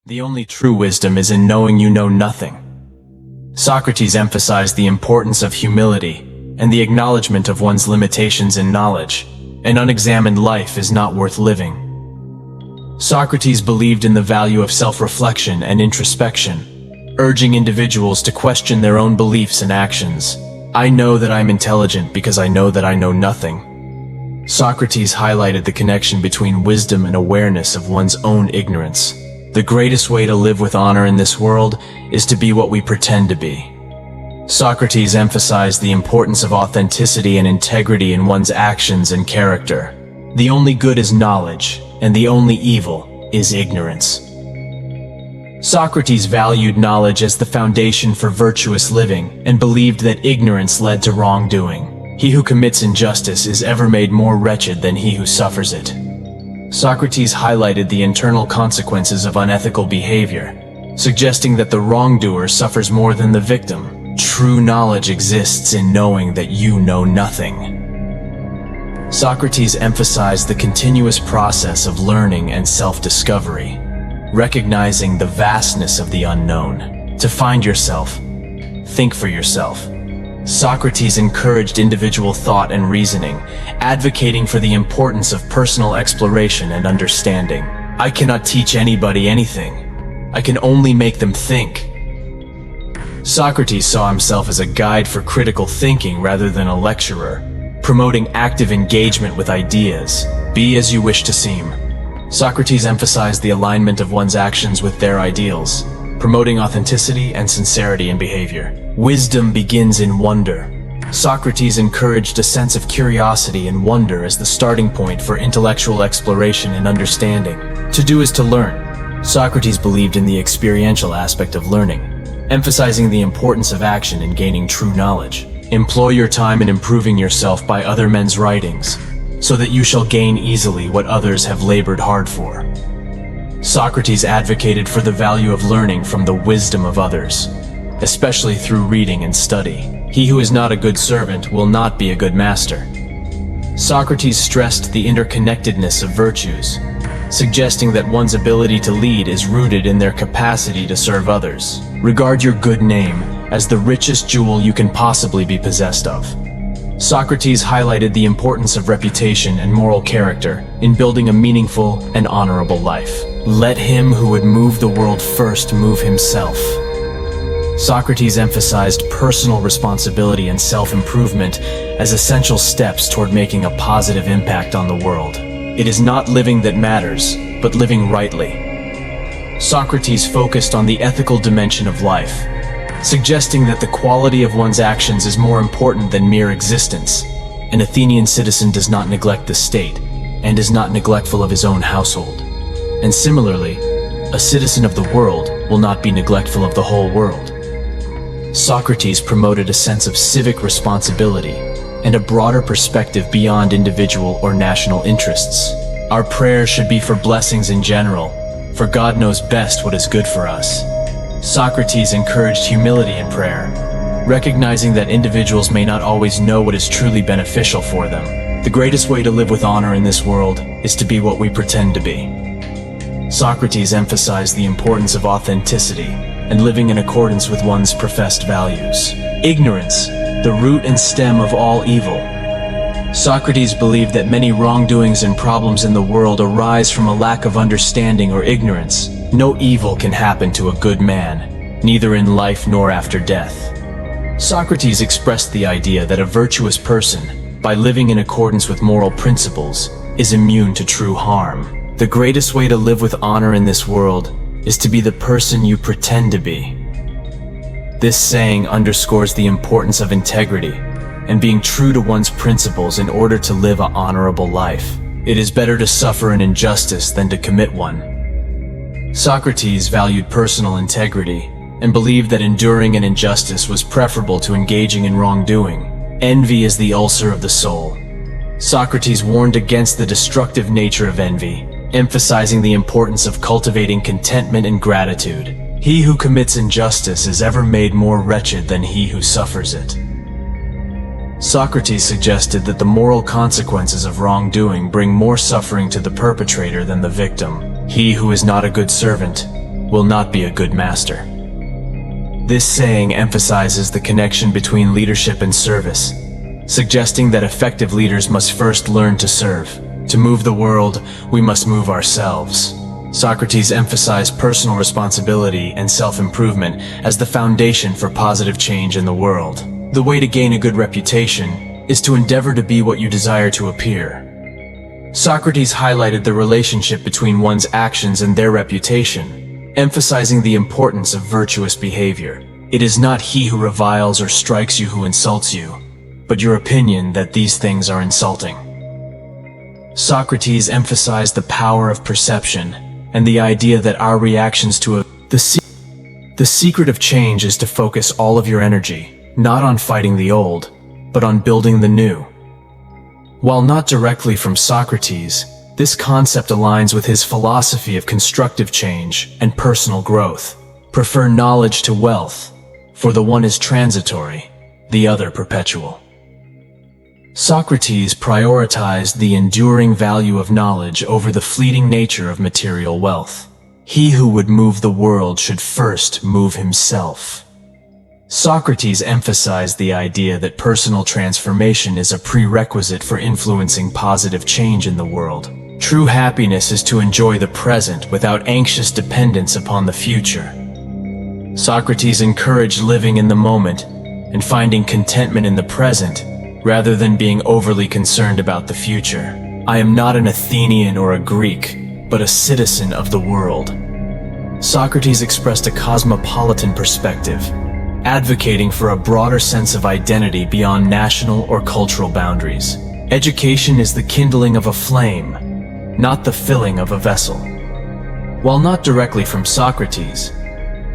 The only true wisdom is in knowing you know nothing. Socrates emphasized the importance of humility and the acknowledgement of one's limitations in knowledge. An unexamined life is not worth living. Socrates believed in the value of self-reflection and introspection, urging individuals to question their own beliefs and actions. I know that I'm intelligent because I know that I know nothing. Socrates highlighted the connection between wisdom and awareness of one's own ignorance. The greatest way to live with honor in this world is to be what we pretend to be. Socrates emphasized the importance of authenticity and integrity in one's actions and character. The only good is knowledge, and the only evil is ignorance. Socrates valued knowledge as the foundation for virtuous living and believed that ignorance led to wrongdoing. He who commits injustice is ever made more wretched than he who suffers it. Socrates highlighted the internal consequences of unethical behavior, suggesting that the wrongdoer suffers more than the victim. True knowledge exists in knowing that you know nothing. Socrates emphasized the continuous process of learning and self-discovery, recognizing the vastness of the unknown. To find yourself, think for yourself. Socrates encouraged individual thought and reasoning, advocating for the importance of personal exploration and understanding. I cannot teach anybody anything. I can only make them think. Socrates saw himself as a guide for critical thinking rather than a lecturer, promoting active engagement with ideas. Be as you wish to seem. Socrates emphasized the alignment of one's actions with their ideals, promoting authenticity and sincerity in behavior. Wisdom begins in wonder. Socrates encouraged a sense of curiosity and wonder as the starting point for intellectual exploration and understanding. To do is to learn. Socrates believed in the experiential aspect of learning, emphasizing the importance of action in gaining true knowledge. Employ your time in improving yourself by other men's writings, so that you shall gain easily what others have labored hard for. Socrates advocated for the value of learning from the wisdom of others, especially through reading and study. He who is not a good servant will not be a good master. Socrates stressed the interconnectedness of virtues, suggesting that one's ability to lead is rooted in their capacity to serve others. Regard your good name as the richest jewel you can possibly be possessed of. Socrates highlighted the importance of reputation and moral character in building a meaningful and honorable life. Let him who would move the world first move himself. Socrates emphasized personal responsibility and self-improvement as essential steps toward making a positive impact on the world. It is not living that matters, but living rightly. Socrates focused on the ethical dimension of life, suggesting that the quality of one's actions is more important than mere existence. An Athenian citizen does not neglect the state, and is not neglectful of his own household. And similarly, a citizen of the world will not be neglectful of the whole world. Socrates promoted a sense of civic responsibility and a broader perspective beyond individual or national interests. Our prayers should be for blessings in general, for God knows best what is good for us. Socrates encouraged humility in prayer, recognizing that individuals may not always know what is truly beneficial for them. The greatest way to live with honor in this world is to be what we pretend to be. Socrates emphasized the importance of authenticity and living in accordance with one's professed values. Ignorance, the root and stem of all evil. Socrates believed that many wrongdoings and problems in the world arise from a lack of understanding or ignorance. No evil can happen to a good man, neither in life nor after death. Socrates expressed the idea that a virtuous person, by living in accordance with moral principles, is immune to true harm. The greatest way to live with honor in this world is to be the person you pretend to be. This saying underscores the importance of integrity and being true to one's principles in order to live an honorable life. It is better to suffer an injustice than to commit one. Socrates valued personal integrity and believed that enduring an injustice was preferable to engaging in wrongdoing. Envy is the ulcer of the soul. Socrates warned against the destructive nature of envy, emphasizing the importance of cultivating contentment and gratitude. He who commits injustice is ever made more wretched than he who suffers it. Socrates suggested that the moral consequences of wrongdoing bring more suffering to the perpetrator than the victim. He who is not a good servant will not be a good master. This saying emphasizes the connection between leadership and service, suggesting that effective leaders must first learn to serve. To move the world, we must move ourselves. Socrates emphasized personal responsibility and self-improvement as the foundation for positive change in the world. The way to gain a good reputation is to endeavor to be what you desire to appear. Socrates highlighted the relationship between one's actions and their reputation, emphasizing the importance of virtuous behavior. It is not he who reviles or strikes you who insults you, but your opinion that these things are insulting. Socrates emphasized the power of perception and the idea that our reactions to the secret of change is to focus all of your energy, not on fighting the old, but on building the new. While not directly from Socrates, this concept aligns with his philosophy of constructive change and personal growth. Prefer knowledge to wealth, for the one is transitory, the other perpetual. Socrates prioritized the enduring value of knowledge over the fleeting nature of material wealth. He who would move the world should first move himself. Socrates emphasized the idea that personal transformation is a prerequisite for influencing positive change in the world. True happiness is to enjoy the present without anxious dependence upon the future. Socrates encouraged living in the moment and finding contentment in the present, rather than being overly concerned about the future. I am not an Athenian or a Greek, but a citizen of the world. Socrates expressed a cosmopolitan perspective, advocating for a broader sense of identity beyond national or cultural boundaries. Education is the kindling of a flame, not the filling of a vessel. While not directly from Socrates,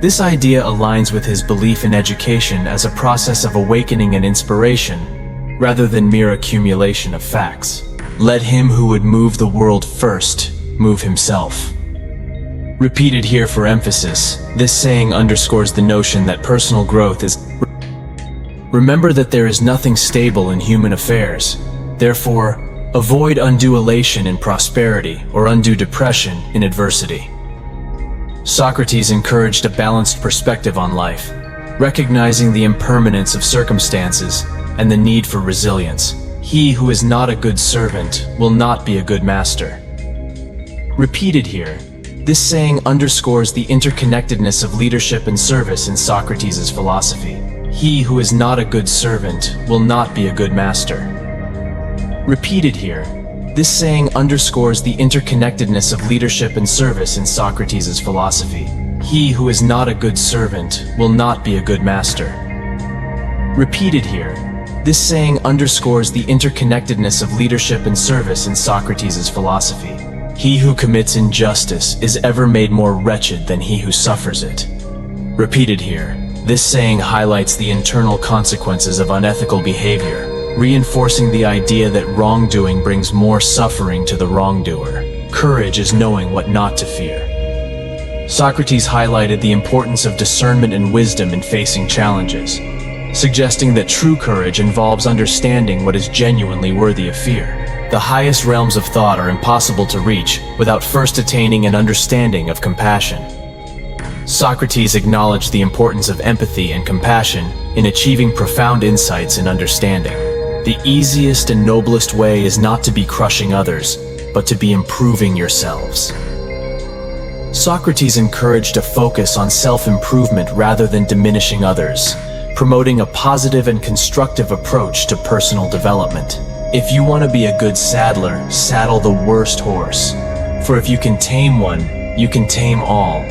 this idea aligns with his belief in education as a process of awakening and inspiration, rather than mere accumulation of facts. Let him who would move the world first move himself. Repeated here for emphasis, this saying underscores the notion that personal growth is... Remember that there is nothing stable in human affairs. Therefore, avoid undue elation in prosperity or undue depression in adversity. Socrates encouraged a balanced perspective on life, recognizing the impermanence of circumstances and the need for resilience. He who is not a good servant will not be a good master. Repeated here, this saying underscores the interconnectedness of leadership and service in Socrates' philosophy. He who is not a good servant will not be a good master. Repeated here, this saying underscores the interconnectedness of leadership and service in Socrates' philosophy. He who is not a good servant will not be a good master. Repeated here, this saying underscores the interconnectedness of leadership and service in Socrates' philosophy. He who commits injustice is ever made more wretched than he who suffers it. Repeated here, this saying highlights the internal consequences of unethical behavior, reinforcing the idea that wrongdoing brings more suffering to the wrongdoer. Courage is knowing what not to fear. Socrates highlighted the importance of discernment and wisdom in facing challenges, suggesting that true courage involves understanding what is genuinely worthy of fear. The highest realms of thought are impossible to reach without first attaining an understanding of compassion. Socrates acknowledged the importance of empathy and compassion in achieving profound insights and understanding. The easiest and noblest way is not to be crushing others, but to be improving yourselves. Socrates encouraged a focus on self-improvement rather than diminishing others, promoting a positive and constructive approach to personal development. If you want to be a good saddler, saddle the worst horse. For if you can tame one, you can tame all.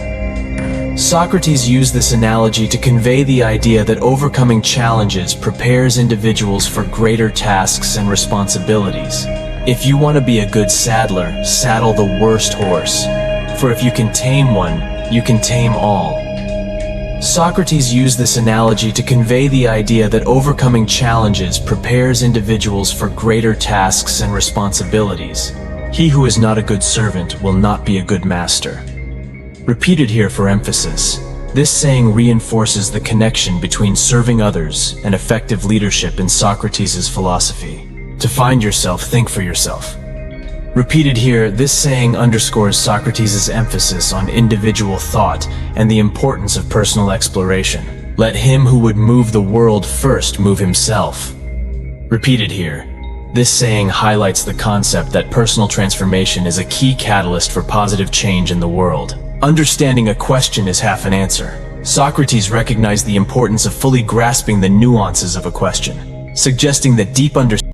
Socrates used this analogy to convey the idea that overcoming challenges prepares individuals for greater tasks and responsibilities. If you want to be a good saddler, saddle the worst horse. For if you can tame one, you can tame all. Socrates used this analogy to convey the idea that overcoming challenges prepares individuals for greater tasks and responsibilities. He who is not a good servant will not be a good master. Repeated here for emphasis, this saying reinforces the connection between serving others and effective leadership in Socrates' philosophy. To find yourself, think for yourself. Repeated here, this saying underscores Socrates' emphasis on individual thought and the importance of personal exploration. Let him who would move the world first move himself. Repeated here, this saying highlights the concept that personal transformation is a key catalyst for positive change in the world. Understanding a question is half an answer. Socrates recognized the importance of fully grasping the nuances of a question, suggesting that deep understanding